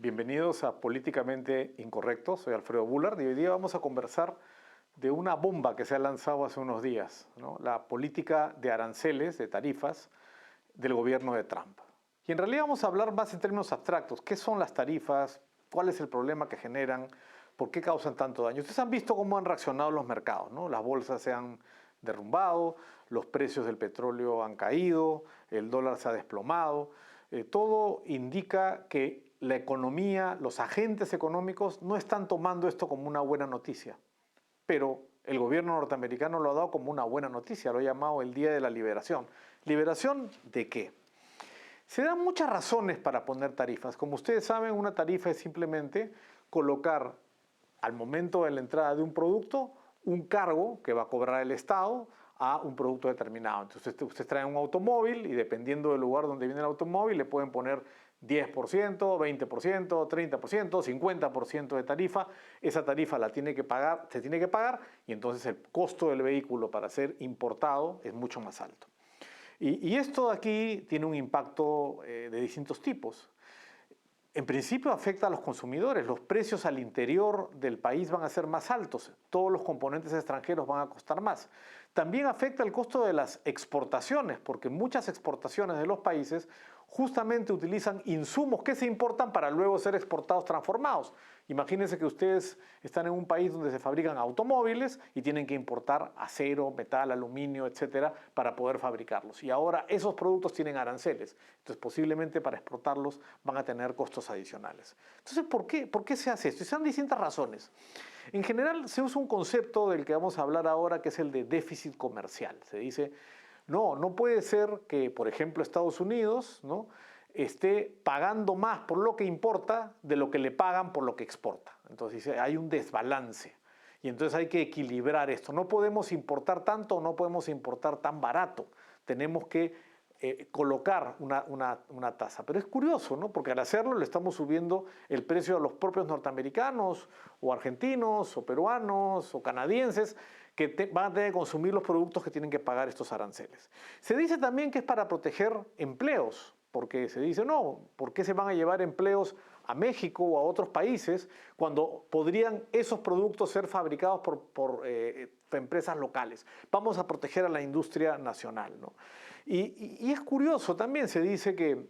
Bienvenidos a Políticamente Incorrecto. Soy Alfredo Bullard y hoy día vamos a conversar de una bomba que se ha lanzado hace unos días, ¿no? La política de aranceles, de tarifas del gobierno de Trump. Y en realidad vamos a hablar más en términos abstractos. ¿Qué son las tarifas? ¿Cuál es el problema que generan? ¿Por qué causan tanto daño? Ustedes han visto cómo han reaccionado los mercados, ¿no? Las bolsas se han derrumbado, los precios del petróleo han caído, el dólar se ha desplomado. Todo indica que la economía, los agentes económicos no están tomando esto como una buena noticia. Pero el gobierno norteamericano lo ha dado como una buena noticia, lo ha llamado el Día de la Liberación. ¿Liberación de qué? Se dan muchas razones para poner tarifas. Como ustedes saben, una tarifa es simplemente colocar al momento de la entrada de un producto un cargo que va a cobrar el Estado a un producto determinado. Entonces ustedes traen un automóvil y dependiendo del lugar donde viene el automóvil le pueden poner 10%, 20%, 30%, 50% de tarifa. Esa tarifa la tiene que pagar, se tiene que pagar y entonces el costo del vehículo para ser importado es mucho más alto. Y esto de aquí tiene un impacto de distintos tipos. En principio afecta a los consumidores, los precios al interior del país van a ser más altos, todos los componentes extranjeros van a costar más. También afecta el costo de las exportaciones, porque muchas exportaciones de los países justamente utilizan insumos que se importan para luego ser exportados transformados. Imagínense que ustedes están en un país donde se fabrican automóviles y tienen que importar acero, metal, aluminio, etcétera, para poder fabricarlos. Y ahora esos productos tienen aranceles, entonces posiblemente para exportarlos van a tener costos adicionales. Entonces, ¿por qué se hace esto? Y se dan distintas razones. En general se usa un concepto del que vamos a hablar ahora, que es el de déficit comercial. Se dice, no puede ser que, por ejemplo, Estados Unidos, ¿no?, esté pagando más por lo que importa de lo que le pagan por lo que exporta. Entonces dice, hay un desbalance. Y entonces hay que equilibrar esto. No podemos importar tanto, no podemos importar tan barato. Tenemos que colocar una tasa. Pero es curioso, ¿no? Porque al hacerlo le estamos subiendo el precio a los propios norteamericanos, o argentinos, o peruanos, o canadienses, que van a tener que consumir los productos que tienen que pagar estos aranceles. Se dice también que es para proteger empleos, porque se dice, no, ¿por qué se van a llevar empleos a México o a otros países cuando podrían esos productos ser fabricados por empresas locales? Vamos a proteger a la industria nacional, ¿no? Y es curioso también, se dice que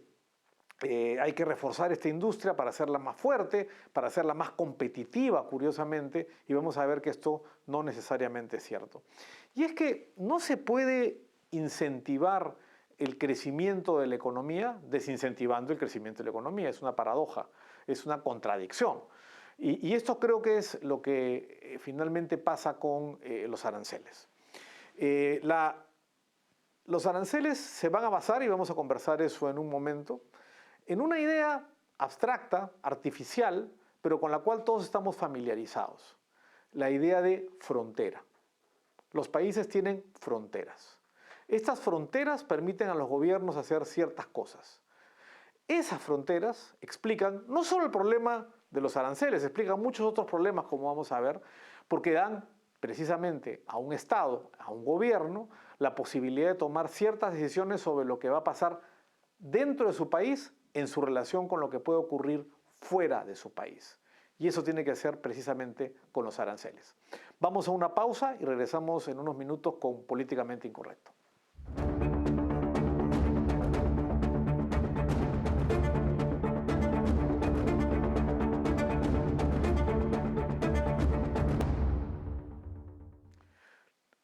hay que reforzar esta industria para hacerla más fuerte, para hacerla más competitiva, curiosamente, y vamos a ver que esto no necesariamente es cierto. Y es que no se puede incentivar el crecimiento de la economía desincentivando el crecimiento de la economía. Es una paradoja, es una contradicción. Y esto creo que es lo que finalmente pasa con los aranceles. Los aranceles se van a basar, y vamos a conversar eso en un momento, en una idea abstracta, artificial, pero con la cual todos estamos familiarizados. La idea de frontera. Los países tienen fronteras. Estas fronteras permiten a los gobiernos hacer ciertas cosas. Esas fronteras explican no solo el problema de los aranceles, explican muchos otros problemas, como vamos a ver, porque dan precisamente a un Estado, a un gobierno, la posibilidad de tomar ciertas decisiones sobre lo que va a pasar dentro de su país en su relación con lo que puede ocurrir fuera de su país. Y eso tiene que ser precisamente con los aranceles. Vamos a una pausa y regresamos en unos minutos con Políticamente Incorrecto.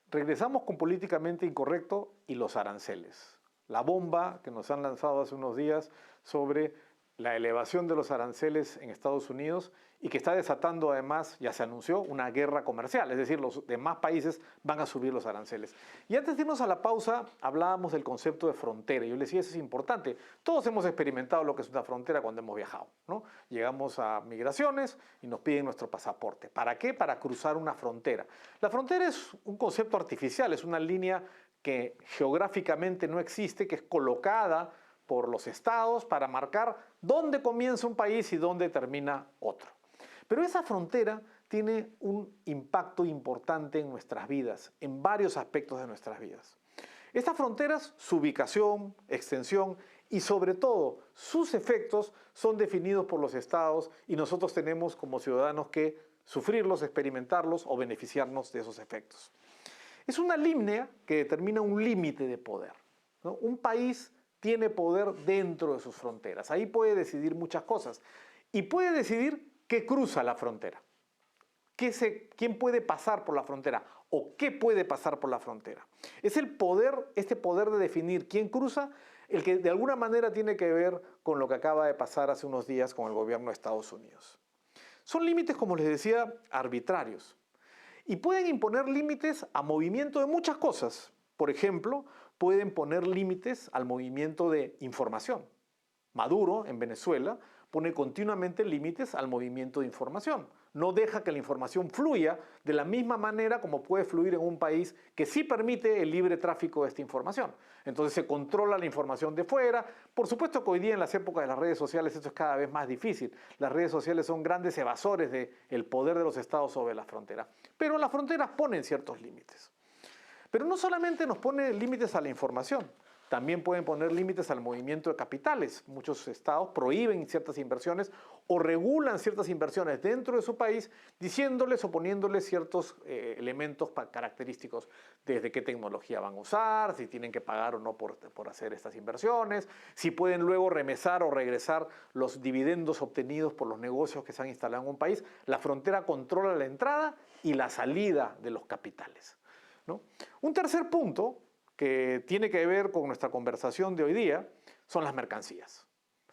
Regresamos con Políticamente Incorrecto y los aranceles. La bomba que nos han lanzado hace unos días sobre la elevación de los aranceles en Estados Unidos y que está desatando además, ya se anunció, una guerra comercial, es decir, los demás países van a subir los aranceles. Y antes de irnos a la pausa, hablábamos del concepto de frontera. Yo les decía, eso es importante. Todos hemos experimentado lo que es una frontera cuando hemos viajado, ¿no? Llegamos a migraciones y nos piden nuestro pasaporte. ¿Para qué? Para cruzar una frontera. La frontera es un concepto artificial, es una línea que geográficamente no existe, que es colocada por los estados para marcar dónde comienza un país y dónde termina otro. Pero esa frontera tiene un impacto importante en nuestras vidas, en varios aspectos de nuestras vidas. Estas fronteras, su ubicación, extensión y sobre todo sus efectos son definidos por los estados y nosotros tenemos como ciudadanos que sufrirlos, experimentarlos o beneficiarnos de esos efectos. Es una línea que determina un límite de poder, ¿no? Un país tiene poder dentro de sus fronteras. Ahí puede decidir muchas cosas y puede decidir qué cruza la frontera. ¿Quién puede pasar por la frontera o qué puede pasar por la frontera? Es el poder, este poder de definir quién cruza, el que de alguna manera tiene que ver con lo que acaba de pasar hace unos días con el gobierno de Estados Unidos. Son límites, como les decía, arbitrarios y pueden imponer límites a movimiento de muchas cosas. Por ejemplo, pueden poner límites al movimiento de información. Maduro, en Venezuela, pone continuamente límites al movimiento de información. No deja que la información fluya de la misma manera como puede fluir en un país que sí permite el libre tráfico de esta información. Entonces se controla la información de fuera. Por supuesto que hoy día en las épocas de las redes sociales esto es cada vez más difícil. Las redes sociales son grandes evasores del poder de los estados sobre la frontera. Pero las fronteras ponen ciertos límites. Pero no solamente nos pone límites a la información, también pueden poner límites al movimiento de capitales. Muchos estados prohíben ciertas inversiones o regulan ciertas inversiones dentro de su país, diciéndoles o poniéndoles ciertos elementos característicos, desde qué tecnología van a usar, si tienen que pagar o no por hacer estas inversiones, si pueden luego remesar o regresar los dividendos obtenidos por los negocios que se han instalado en un país. La frontera controla la entrada y la salida de los capitales, ¿no? Un tercer punto que tiene que ver con nuestra conversación de hoy día son las mercancías.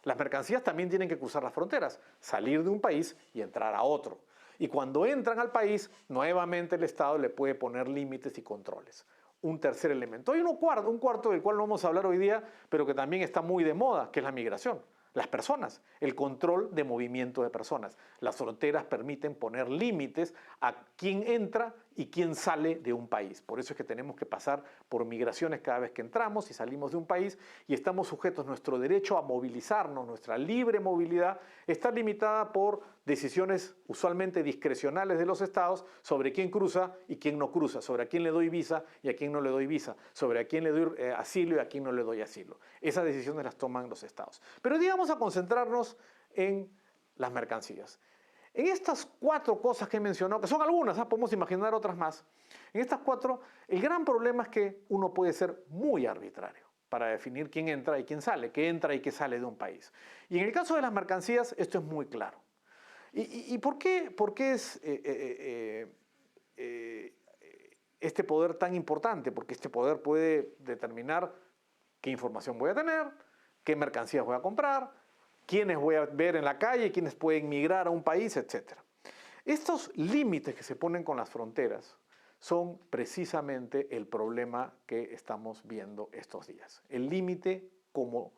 Las mercancías también tienen que cruzar las fronteras, salir de un país y entrar a otro. Y cuando entran al país, nuevamente el Estado le puede poner límites y controles. Un tercer elemento. Hay un cuarto del cual no vamos a hablar hoy día, pero que también está muy de moda, que es la migración. Las personas, el control de movimiento de personas. Las fronteras permiten poner límites a quién entra y quién sale de un país. Por eso es que tenemos que pasar por migraciones cada vez que entramos y salimos de un país y estamos sujetos, nuestro derecho a movilizarnos, nuestra libre movilidad, está limitada por decisiones usualmente discrecionales de los estados sobre quién cruza y quién no cruza, sobre a quién le doy visa y a quién no le doy visa, sobre a quién le doy asilo y a quién no le doy asilo. Esas decisiones las toman los estados. Pero digamos a concentrarnos en las mercancías. En estas 4 cosas que he mencionado, que son algunas, podemos imaginar otras más, en estas 4, el gran problema es que uno puede ser muy arbitrario para definir quién entra y quién sale, qué entra y qué sale de un país. Y en el caso de las mercancías, esto es muy claro. ¿Y por qué es este poder tan importante? Porque este poder puede determinar qué información voy a tener, qué mercancías voy a comprar, quiénes voy a ver en la calle, quiénes pueden migrar a un país, etc. Estos límites que se ponen con las fronteras son precisamente el problema que estamos viendo estos días. El límite como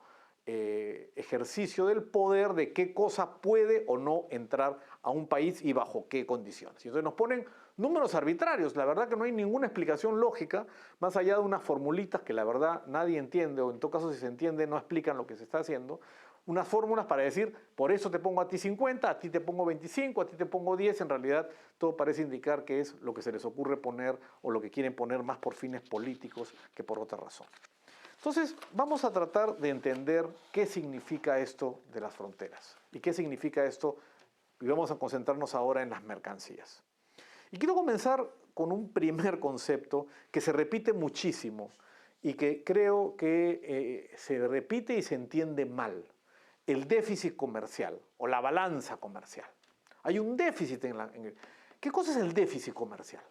ejercicio del poder de qué cosa puede o no entrar a un país y bajo qué condiciones. Y entonces nos ponen números arbitrarios. La verdad que no hay ninguna explicación lógica, más allá de unas formulitas que la verdad nadie entiende, o en todo caso si se entiende no explican lo que se está haciendo. Unas fórmulas para decir, por eso te pongo a ti 50, a ti te pongo 25, a ti te pongo 10. En realidad todo parece indicar que es lo que se les ocurre poner o lo que quieren poner más por fines políticos que por otra razón. Entonces, vamos a tratar de entender qué significa esto de las fronteras y qué significa esto, y vamos a concentrarnos ahora en las mercancías. Y quiero comenzar con un primer concepto que se repite muchísimo y que creo que se repite y se entiende mal: el déficit comercial o la balanza comercial. Hay un déficit ¿Qué cosa es el déficit comercial?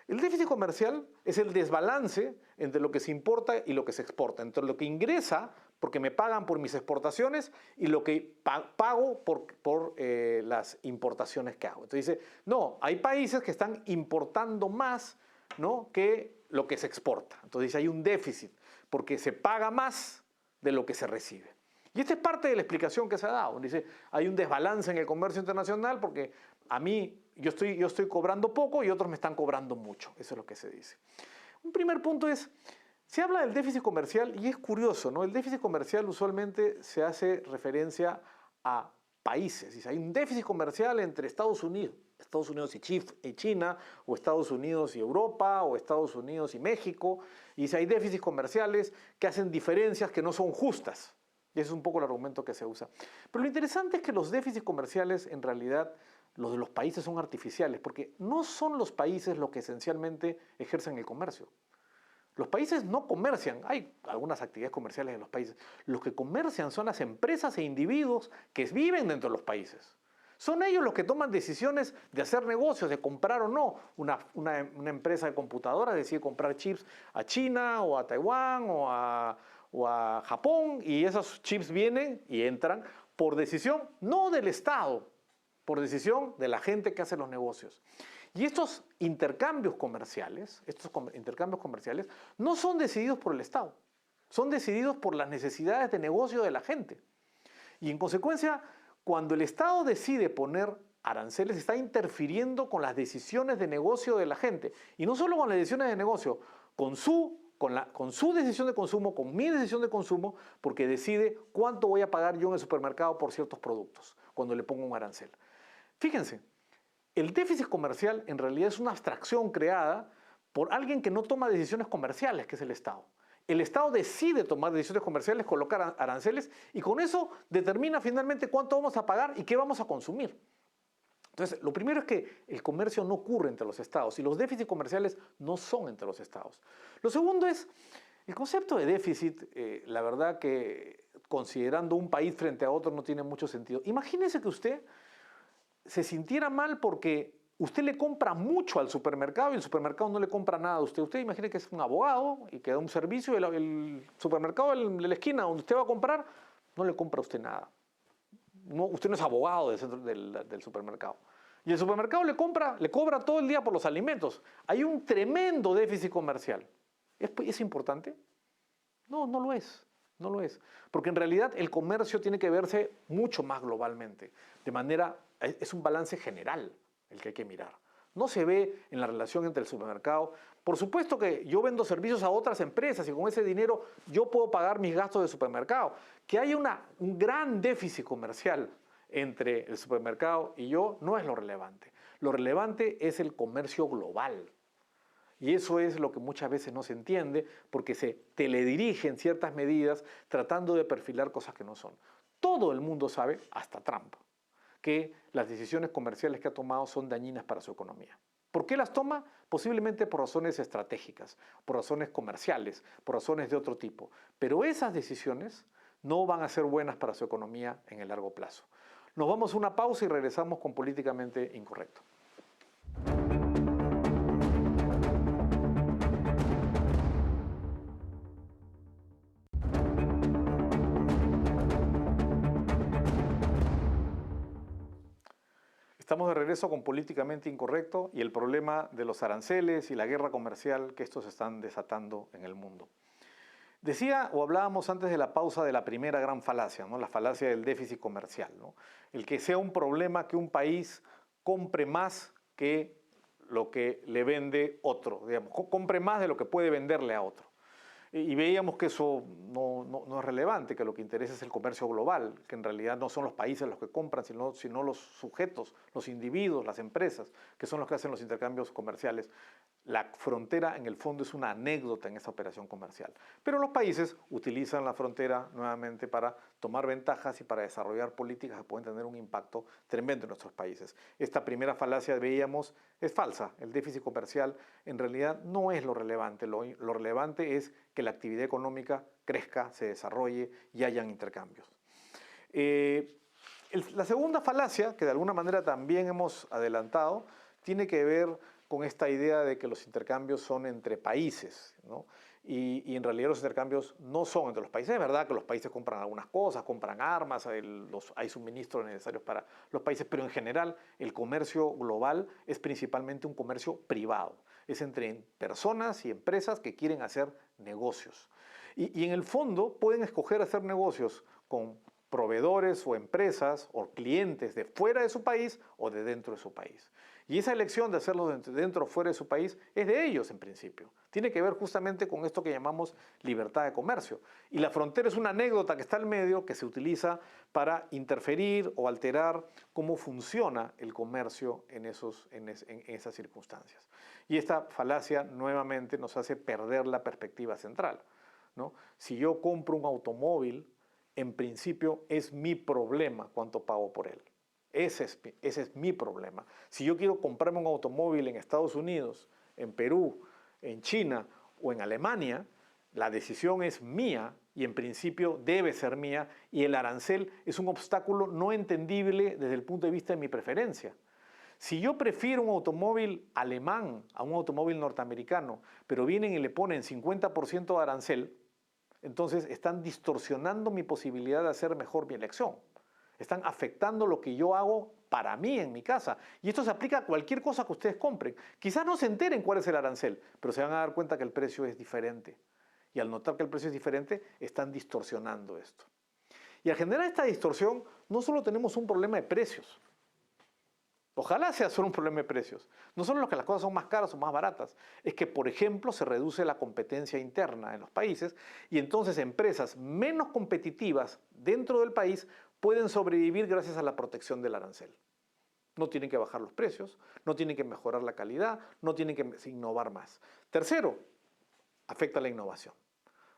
El déficit comercial es el desbalance entre lo que se importa y lo que se exporta, entre lo que ingresa porque me pagan por mis exportaciones y lo que pago por las importaciones que hago. Entonces dice, no, hay países que están importando más, ¿no?, que lo que se exporta. Entonces dice, hay un déficit porque se paga más de lo que se recibe. Y esta es parte de la explicación que se ha dado. Dice, hay un desbalance en el comercio internacional porque a mí yo estoy cobrando poco y otros me están cobrando mucho. Eso es lo que se dice. Un primer punto es, se habla del déficit comercial y es curioso, ¿no? El déficit comercial usualmente se hace referencia a países. Dice, hay un déficit comercial entre Estados Unidos y China, o Estados Unidos y Europa, o Estados Unidos y México. Y dice, hay déficits comerciales que hacen diferencias que no son justas, Y ese es un poco el argumento que se usa. Pero lo interesante es que los déficits comerciales, en realidad, los de los países son artificiales, porque no son los países los que esencialmente ejercen el comercio. Los países no comercian, hay algunas actividades comerciales en los países. Los que comercian son las empresas e individuos que viven dentro de los países. Son ellos los que toman decisiones de hacer negocios, de comprar o no. Una empresa de computadoras decide comprar chips a China o a Taiwán o a Japón, y esos chips vienen y entran por decisión no del Estado, por decisión de la gente que hace los negocios. Y estos intercambios comerciales no son decididos por el Estado, son decididos por las necesidades de negocio de la gente. Y en consecuencia, cuando el Estado decide poner aranceles, está interfiriendo con las decisiones de negocio de la gente. Y no solo con las decisiones de negocio, con su decisión de consumo, con mi decisión de consumo, porque decide cuánto voy a pagar yo en el supermercado por ciertos productos cuando le pongo un arancel. Fíjense, el déficit comercial en realidad es una abstracción creada por alguien que no toma decisiones comerciales, que es el Estado. El Estado decide tomar decisiones comerciales, colocar aranceles, y con eso determina finalmente cuánto vamos a pagar y qué vamos a consumir. Entonces, lo primero es que el comercio no ocurre entre los estados y los déficits comerciales no son entre los estados. Lo segundo es, el concepto de déficit, la verdad que considerando un país frente a otro no tiene mucho sentido. Imagínese que usted se sintiera mal porque usted le compra mucho al supermercado y el supermercado no le compra nada a usted. Usted imagine que es un abogado y que da un servicio y el supermercado de la esquina donde usted va a comprar no le compra a usted nada. No, usted no es abogado del supermercado. Y el supermercado le cobra todo el día por los alimentos. Hay un tremendo déficit comercial. ¿Es importante? No, no lo es. No lo es. Porque en realidad el comercio tiene que verse mucho más globalmente. Es un balance general el que hay que mirar. No se ve en la relación entre el supermercado. Por supuesto que yo vendo servicios a otras empresas y con ese dinero yo puedo pagar mis gastos de supermercado. Que haya un gran déficit comercial entre el supermercado y yo no es lo relevante. Lo relevante es el comercio global. Y eso es lo que muchas veces no se entiende porque se teledirigen ciertas medidas tratando de perfilar cosas que no son. Todo el mundo sabe, hasta Trump, que las decisiones comerciales que ha tomado son dañinas para su economía. ¿Por qué las toma? Posiblemente por razones estratégicas, por razones comerciales, por razones de otro tipo. Pero esas decisiones no van a ser buenas para su economía en el largo plazo. Nos vamos a una pausa y regresamos con Políticamente Incorrecto. Estamos de regreso con Políticamente Incorrecto y el problema de los aranceles y la guerra comercial que estos están desatando en el mundo. Decía o hablábamos antes de la pausa de la primera gran falacia, ¿no? La falacia del déficit comercial, ¿no? El que sea un problema que un país compre más que lo que le vende otro, digamos, compre más de lo que puede venderle a otro. Y veíamos que eso no es relevante, que lo que interesa es el comercio global, que en realidad no son los países los que compran, sino los sujetos, los individuos, las empresas, que son los que hacen los intercambios comerciales. La frontera, en el fondo, es una anécdota en esa operación comercial. Pero los países utilizan la frontera nuevamente para tomar ventajas y para desarrollar políticas que pueden tener un impacto tremendo en nuestros países. Esta primera falacia, veíamos, es falsa. El déficit comercial en realidad no es lo relevante. Lo relevante es que la actividad económica crezca, se desarrolle y hayan intercambios. La segunda falacia, que de alguna manera también hemos adelantado, tiene que ver con esta idea de que los intercambios son entre países, ¿no? Y en realidad los intercambios no son entre los países. Es verdad que los países compran algunas cosas, compran armas, hay suministros necesarios para los países, pero en general el comercio global es principalmente un comercio privado. Es entre personas y empresas que quieren hacer negocios. Y en el fondo pueden escoger hacer negocios con proveedores o empresas o clientes de fuera de su país o de dentro de su país. Y esa elección de hacerlo dentro o fuera de su país es de ellos en principio. Tiene que ver justamente con esto que llamamos libertad de comercio. Y la frontera es una anécdota que está al medio que se utiliza para interferir o alterar cómo funciona el comercio en esas circunstancias. Y esta falacia nuevamente nos hace perder la perspectiva central, ¿no? Si yo compro un automóvil en principio es mi problema cuánto pago por él. Ese es mi problema. Si yo quiero comprarme un automóvil en Estados Unidos, en Perú, en China o en Alemania, la decisión es mía y en principio debe ser mía, y el arancel es un obstáculo no entendible desde el punto de vista de mi preferencia. Si yo prefiero un automóvil alemán a un automóvil norteamericano, pero vienen y le ponen 50% de arancel, entonces están distorsionando mi posibilidad de hacer mejor mi elección. Están afectando lo que yo hago para mí en mi casa. Y esto se aplica a cualquier cosa que ustedes compren. Quizás no se enteren cuál es el arancel, pero se van a dar cuenta que el precio es diferente. Y al notar que el precio es diferente, están distorsionando esto. Y al generar esta distorsión, no solo tenemos un problema de precios. Ojalá sea solo un problema de precios. No solo es que las cosas son más caras o más baratas, es que, por ejemplo, se reduce la competencia interna en los países y entonces empresas menos competitivas dentro del país pueden sobrevivir gracias a la protección del arancel. No tienen que bajar los precios, no tienen que mejorar la calidad, no tienen que innovar más. Tercero, afecta la innovación.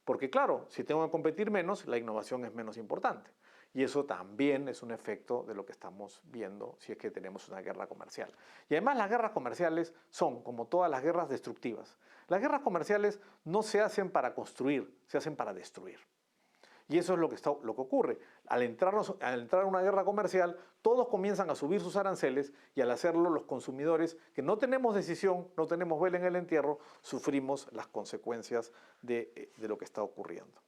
Porque claro, si tengo que competir menos, la innovación es menos importante. Y eso también es un efecto de lo que estamos viendo si es que tenemos una guerra comercial. Y además las guerras comerciales son, como todas las guerras, destructivas. Las guerras comerciales no se hacen para construir, se hacen para destruir. Y eso es lo que ocurre. Al entrar en una guerra comercial, todos comienzan a subir sus aranceles y al hacerlo los consumidores, que no tenemos decisión, no tenemos vela en el entierro, sufrimos las consecuencias de lo que está ocurriendo.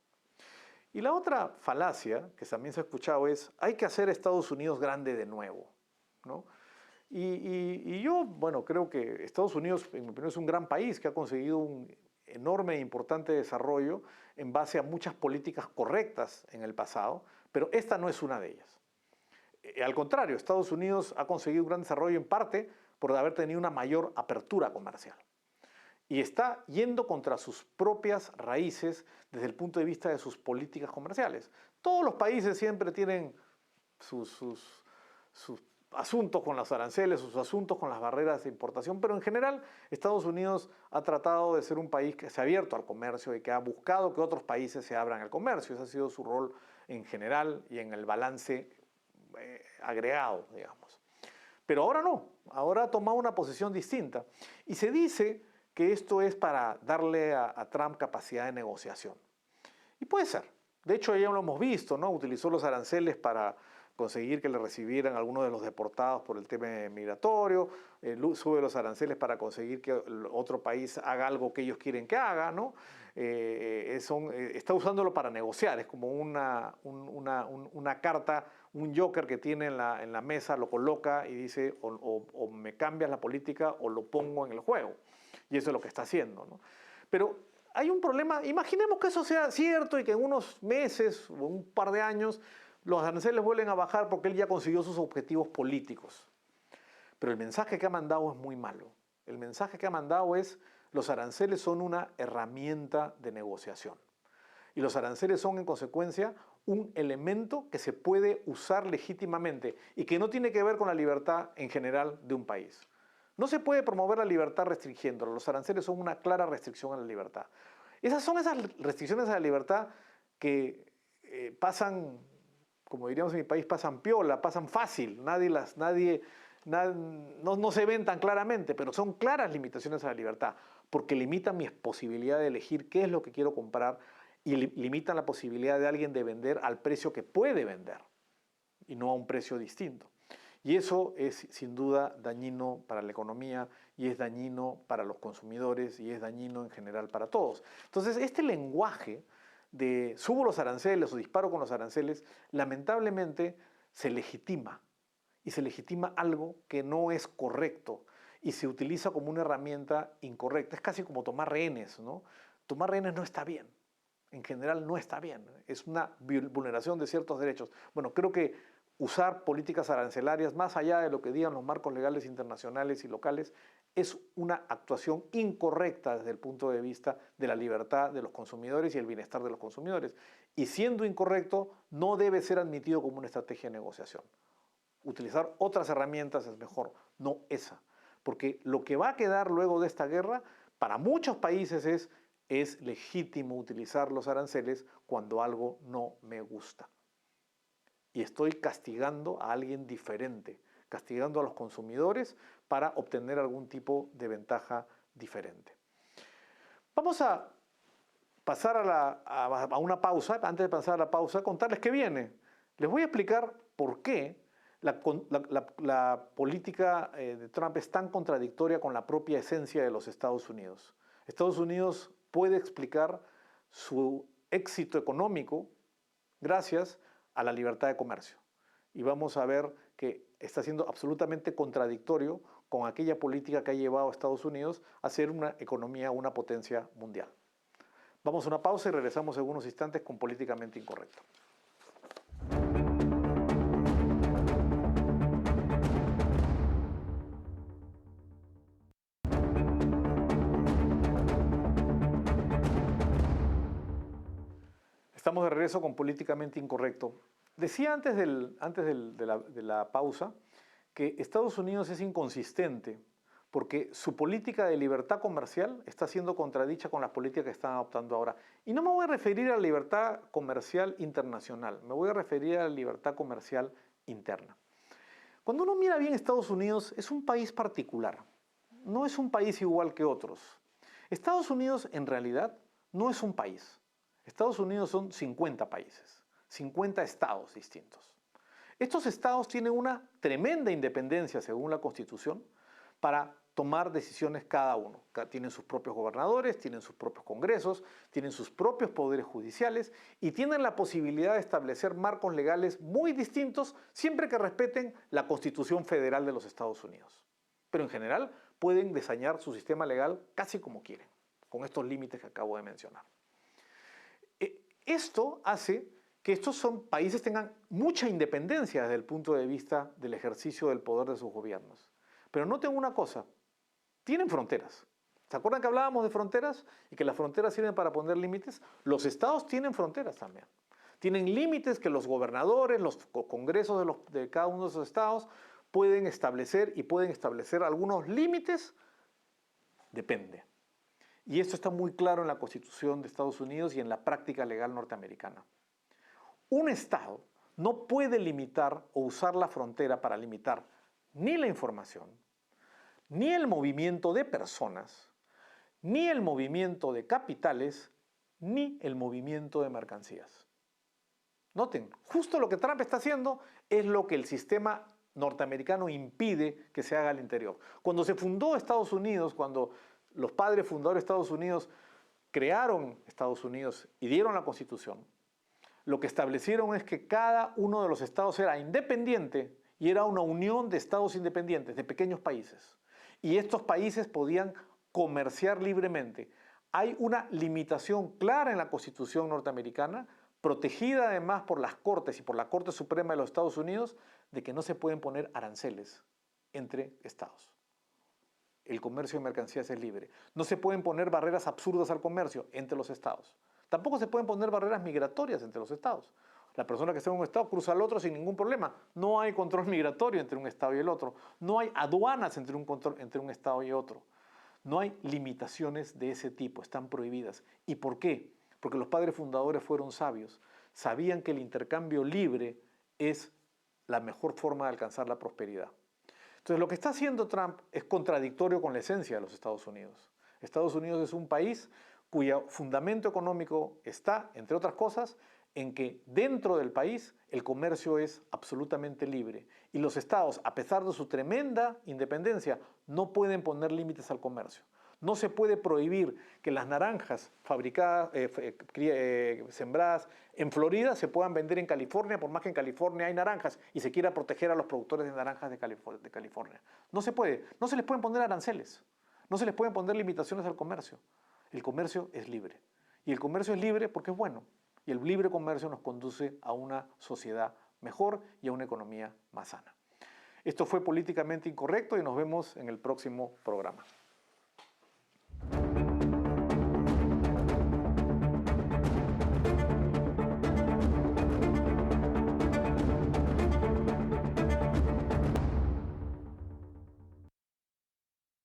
Y la otra falacia que también se ha escuchado es, hay que hacer a Estados Unidos grande de nuevo, ¿no? Y yo, bueno, creo que Estados Unidos, en mi opinión, es un gran país que ha conseguido un enorme e importante desarrollo en base a muchas políticas correctas en el pasado, pero esta no es una de ellas. Al contrario, Estados Unidos ha conseguido un gran desarrollo en parte por haber tenido una mayor apertura comercial. Y está yendo contra sus propias raíces desde el punto de vista de sus políticas comerciales. Todos los países siempre tienen sus asuntos con los aranceles, sus asuntos con las barreras de importación, pero en general Estados Unidos ha tratado de ser un país que se ha abierto al comercio y que ha buscado que otros países se abran al comercio. Ese ha sido su rol en general y en el balance agregado, digamos. Pero ahora no, ahora ha tomado una posición distinta. Y se dice que esto es para darle a Trump capacidad de negociación. Y puede ser. De hecho, ya lo hemos visto, ¿no? Utilizó los aranceles para conseguir que le recibieran algunos de los deportados por el tema migratorio, sube los aranceles para conseguir que otro país haga algo que ellos quieren que haga, ¿no? Está usándolo para negociar, es como una carta, un joker que tiene en la mesa, lo coloca y dice o me cambias la política o lo pongo en el juego. Y eso es lo que está haciendo, ¿no? Pero hay un problema, imaginemos que eso sea cierto y que en unos meses o un par de años los aranceles vuelven a bajar porque él ya consiguió sus objetivos políticos. Pero el mensaje que ha mandado es muy malo. El mensaje que ha mandado es, los aranceles son una herramienta de negociación. Y los aranceles son, en consecuencia, un elemento que se puede usar legítimamente y que no tiene que ver con la libertad en general de un país. No se puede promover la libertad restringiéndola. Los aranceles son una clara restricción a la libertad. Esas son esas restricciones a la libertad que pasan, como diríamos en mi país, pasan piola, pasan fácil. No se ven tan claramente, pero son claras limitaciones a la libertad, porque limitan mi posibilidad de elegir qué es lo que quiero comprar y limitan la posibilidad de alguien de vender al precio que puede vender y no a un precio distinto. Y eso es sin duda dañino para la economía y es dañino para los consumidores y es dañino en general para todos. Entonces, este lenguaje de subo los aranceles o disparo con los aranceles, lamentablemente se legitima. Y se legitima algo que no es correcto y se utiliza como una herramienta incorrecta. Es casi como tomar rehenes, ¿no? Tomar rehenes no está bien. En general no está bien. Es una vulneración de ciertos derechos. Bueno, creo que usar políticas arancelarias, más allá de lo que digan los marcos legales internacionales y locales, es una actuación incorrecta desde el punto de vista de la libertad de los consumidores y el bienestar de los consumidores. Y siendo incorrecto, no debe ser admitido como una estrategia de negociación. Utilizar otras herramientas es mejor, no esa. Porque lo que va a quedar luego de esta guerra, para muchos países es legítimo utilizar los aranceles cuando algo no me gusta. y estoy castigando a alguien diferente, castigando a los consumidores para obtener algún tipo de ventaja diferente. Vamos a pasar a una pausa. Antes de pasar a la pausa, contarles qué viene. Les voy a explicar por qué la política de Trump es tan contradictoria con la propia esencia de los Estados Unidos. Estados Unidos puede explicar su éxito económico gracias a la libertad de comercio. Y vamos a ver que está siendo absolutamente contradictorio con aquella política que ha llevado a Estados Unidos a ser una economía, una potencia mundial. Vamos a una pausa y regresamos en unos instantes con Políticamente Incorrecto. Estamos de regreso con Políticamente Incorrecto. Decía antes de la pausa que Estados Unidos es inconsistente porque su política de libertad comercial está siendo contradicha con las políticas que están adoptando ahora. Y no me voy a referir a la libertad comercial internacional, me voy a referir a la libertad comercial interna. Cuando uno mira bien Estados Unidos, es un país particular, no es un país igual que otros. Estados Unidos en realidad no es un país. Estados Unidos son 50 países, 50 estados distintos. Estos estados tienen una tremenda independencia, según la Constitución, para tomar decisiones cada uno. Tienen sus propios gobernadores, tienen sus propios congresos, tienen sus propios poderes judiciales y tienen la posibilidad de establecer marcos legales muy distintos siempre que respeten la Constitución Federal de los Estados Unidos. Pero en general pueden diseñar su sistema legal casi como quieren, con estos límites que acabo de mencionar. Esto hace que estos países tengan mucha independencia desde el punto de vista del ejercicio del poder de sus gobiernos. Pero noten una cosa, tienen fronteras. ¿Se acuerdan que hablábamos de fronteras y que las fronteras sirven para poner límites? Los estados tienen fronteras también. Tienen límites que los gobernadores, los congresos de cada uno de esos estados pueden establecer y pueden establecer algunos límites, depende. Y esto está muy claro en la Constitución de Estados Unidos y en la práctica legal norteamericana. Un estado no puede limitar o usar la frontera para limitar ni la información, ni el movimiento de personas, ni el movimiento de capitales, ni el movimiento de mercancías. Noten, justo lo que Trump está haciendo es lo que el sistema norteamericano impide que se haga al interior. Cuando se fundó Estados Unidos, cuando los padres fundadores de Estados Unidos crearon Estados Unidos y dieron la Constitución, lo que establecieron es que cada uno de los estados era independiente y era una unión de estados independientes, de pequeños países. Y estos países podían comerciar libremente. Hay una limitación clara en la Constitución norteamericana, protegida además por las Cortes y por la Corte Suprema de los Estados Unidos, de que no se pueden poner aranceles entre estados. El comercio de mercancías es libre. No se pueden poner barreras absurdas al comercio entre los estados. Tampoco se pueden poner barreras migratorias entre los estados. La persona que está en un estado cruza al otro sin ningún problema. No hay control migratorio entre un estado y el otro. No hay aduanas entre un estado y otro. No hay limitaciones de ese tipo, están prohibidas. ¿Y por qué? Porque los padres fundadores fueron sabios. Sabían que el intercambio libre es la mejor forma de alcanzar la prosperidad. Entonces, lo que está haciendo Trump es contradictorio con la esencia de los Estados Unidos. Estados Unidos es un país cuyo fundamento económico está, entre otras cosas, en que dentro del país el comercio es absolutamente libre y los estados, a pesar de su tremenda independencia, no pueden poner límites al comercio. No se puede prohibir que las naranjas fabricadas, sembradas en Florida se puedan vender en California, por más que en California hay naranjas y se quiera proteger a los productores de naranjas de California. No se puede, no se les pueden poner aranceles, no se les pueden poner limitaciones al comercio. El comercio es libre. Y el comercio es libre porque es bueno. Y el libre comercio nos conduce a una sociedad mejor y a una economía más sana. Esto fue Políticamente Incorrecto y nos vemos en el próximo programa.